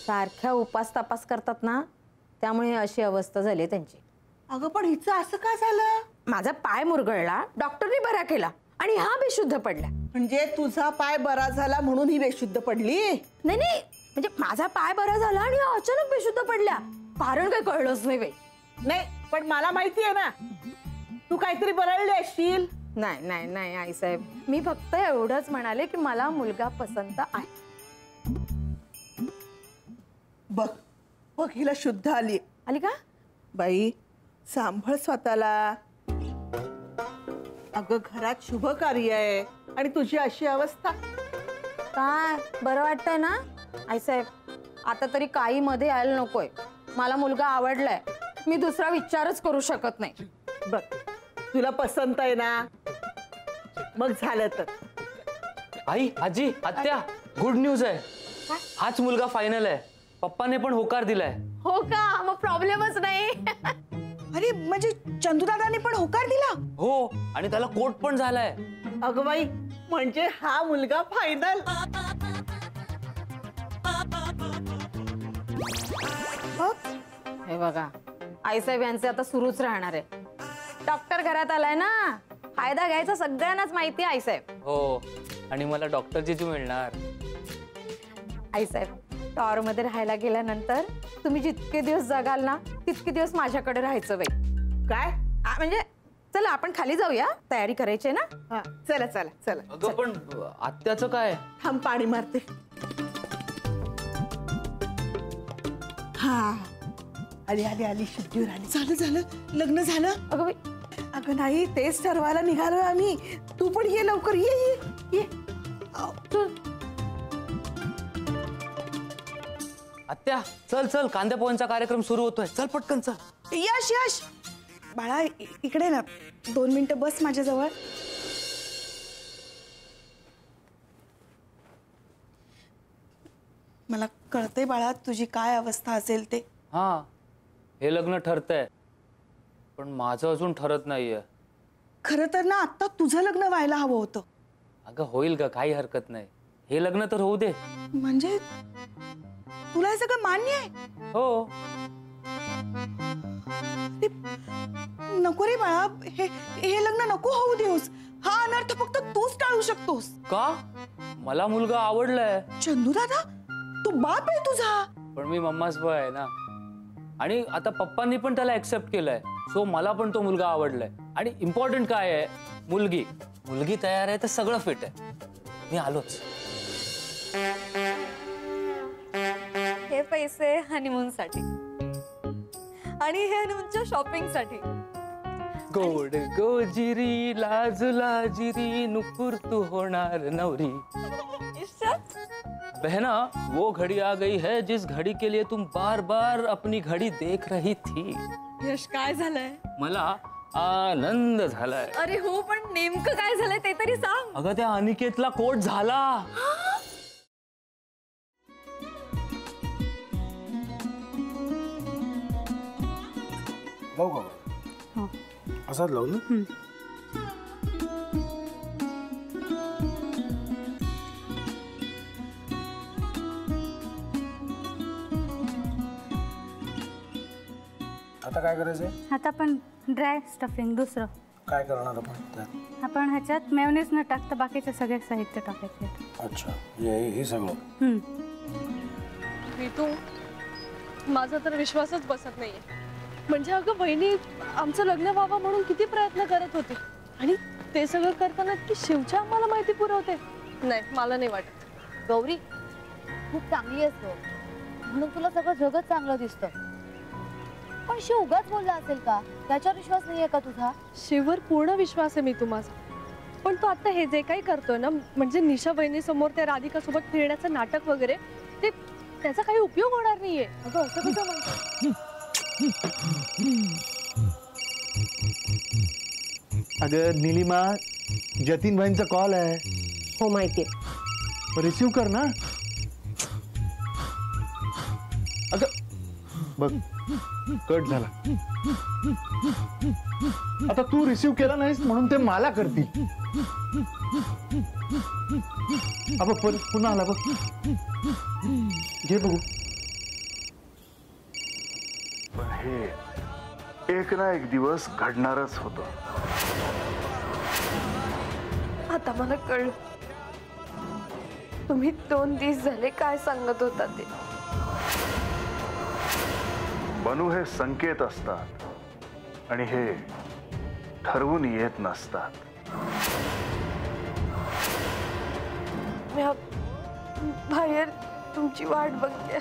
सारख्या उपास तपास करतात ना, त्यामुळे अशी अवस्था झाली त्यांची. अगं पण हिचं असं का झालं? माझा पाय मुरगळला, डॉक्टरने बरा केला आणि हा बेशुद्ध पडला. म्हणजे तुझा पाय बरा झाला म्हणून ही बेशुद्ध पडली? नाही नाही, म्हणजे माझा पाय बरा झाला आणि अचानक बेशुद्ध पडल्या. कारण काही कळलंच नाही बाई. नाही पण मला माहिती आहे ना, तू काहीतरी बरळली असशील. नाही नाही नाही आईसाहेब, मी फक्त एवढंच म्हणाले की मला मुलगा पसंत आहे. बघ बघ हिला शुद्ध आली. आली का? बाई सांभाळ स्वतःला. अगं घरात शुभ कार्य आहे आणि तुझी अशी अवस्था. काय बरं वाटतंय ना आईसाहेब? आता तरी काही मध्ये यायला नकोय. मला मुलगा आवडलाय, मी दुसरा विचारच करू शकत नाही. बघ तुला पसंत आहे ना, मग झालं तर. आई, आजी, आत्या, गुड न्यूज आहे. हाच मुलगा फायनल आहे. पप्पाने पण होकार दिलाय. हो का? मग प्रॉब्लेमच नाही. अरे म्हणजे चंदूदादाने पण होकार दिला? हो, आणि त्याला कोर्ट पण झालाय. अगं बाई, म्हणजे हा मुलगा फायनल. हे बघा आईसाहेब यांचे आता सुरूच राहणार आहे. डॉक्टर घरात आलाय ना, फायदा घ्यायचा सगळ्यांनाच माहिती आहे आईसाहेब. हो, आणि मला डॉक्टर जीजू मिळणार. आईसाहेब टॉवर मध्ये राहायला गेल्यानंतर तुम्ही जितके दिवस जगाल ना, तितके दिवस माझ्याकडे राहायचं बाई. काय? म्हणजे चला आपण खाली जाऊया, तयारी करायची ना. हा चला चला चला. अगं पण आत्याचं काय? थांब पाणी मारते. हा आली आली आली, शुद्धीवर आली. झालं झालं, लग्न झालं. अगं बाई, अगं नाही, तेच ठरवायला निघालोय आम्ही. तू पण ये लवकर, ये ये ये. आत्या चल चल, कांद्या पोह्यांचा कार्यक्रम सुरू होतोय. चल पटकन चल. यश यश बाळा, इकडे ना 2 मिनिटं बस माझ्याजवळ. मला कळतंय बाळा तुझी काय अवस्था असेल ते. हा, हे लग्न ठरतंय, पण माझं अजून ठरत नाहीये. खरं तर ना आता तुझं लग्न व्हायला हवं होतं. अगं होईल का, काही हरकत नाही. हे लग्न तर होऊ दे. म्हणजे तुला हे सगळं मान्य आहे? हो. नको रे बाळा, हे लग्न नको होऊ देऊस. हा अनर्थ फक्त तूच टाळू शकतोस. का? मला मुलगा आवडलाय. चंदू दादा, तू बाप आहे तुझा. पण मी मम्माच बॉय आहे ना, आणि आता पप्पांनी पण त्याला ऍक्सेप्ट केलंय. सो मला पण तो मुलगा आवडलाय. आणि इम्पॉर्टंट काय आहे, मुलगी तयार आहे तर सगळं फिट आहे. मी आलोच. हे पैसे हनीमून साठी आणि हे हनीमूनच्या शॉपिंग साठी. गोड गोजिरी लाज लाजिरी नुपुर तू होणार नवरी. बहना वो घड़ी आ गई है जिस घड़ी के लिए तुम बार बार अपनी घड़ी देख रही थी. यश काय झालंय? मला आनंद झालाय. अरे हो, पण नेमकं काय झालंय ते तरी सांग. अगं त्या अनिकेतला कोट झाला. लावू का? असाच लावू ना. आता काय करायचंय? आता आपण ड्राय स्टफिंग दुसरं काय करणार आपण त्यात? आपण ह्याच्यात मेयोनीज न टाकता बाकीचे सगळे साहित्य टाकायचे. अच्छा, हे सगळं. तू माझा तर विश्वासच बसत नाहीये. म्हणजे अगं बहिणी आमचं लग्न व्हावं म्हणून किती प्रयत्न करत होती, आणि ते सगळं करताना की शिवच्या आम्हाला माहिती पुरवते. नाही, मला नाही वाटत. गौरी खूप चांगली आहेस म्हणून तुला सगळं जगत चांगलं दिसतं, पण शिव उगाच बोलला असेल का? त्याच्यावर विश्वास नाहीये का तुझा? शिववर पूर्ण विश्वास आहे मी तुम्हाला, पण तो आता हे जे काही करतोय ना, म्हणजे निशा बहिणी समोर त्या राधिका सोबत फिरण्याचं नाटक वगैरे, ते त्याचा काही उपयोग होणार नाहीये. अगं असं कसं म्हणतो? अगं नीलिमा, जतीन भाईंचा कॉल आहे. हो माहितीये. रिसीव कर ना. अगं बघ, कट झाला. आता तू रिसीव केला नाहीस म्हणून ते मला करतील. अब पुन्हा आला बघ. घे बघू. पण हे एक ना एक दिवस घडणारच होतं. आता मला कळलं तुम्ही 2 दिवस झाले काय सांगत होता ते. बनू हे संकेत असतात आणि हे ठरवून येत नसतात. मी बाहेर तुमची वाट बघते.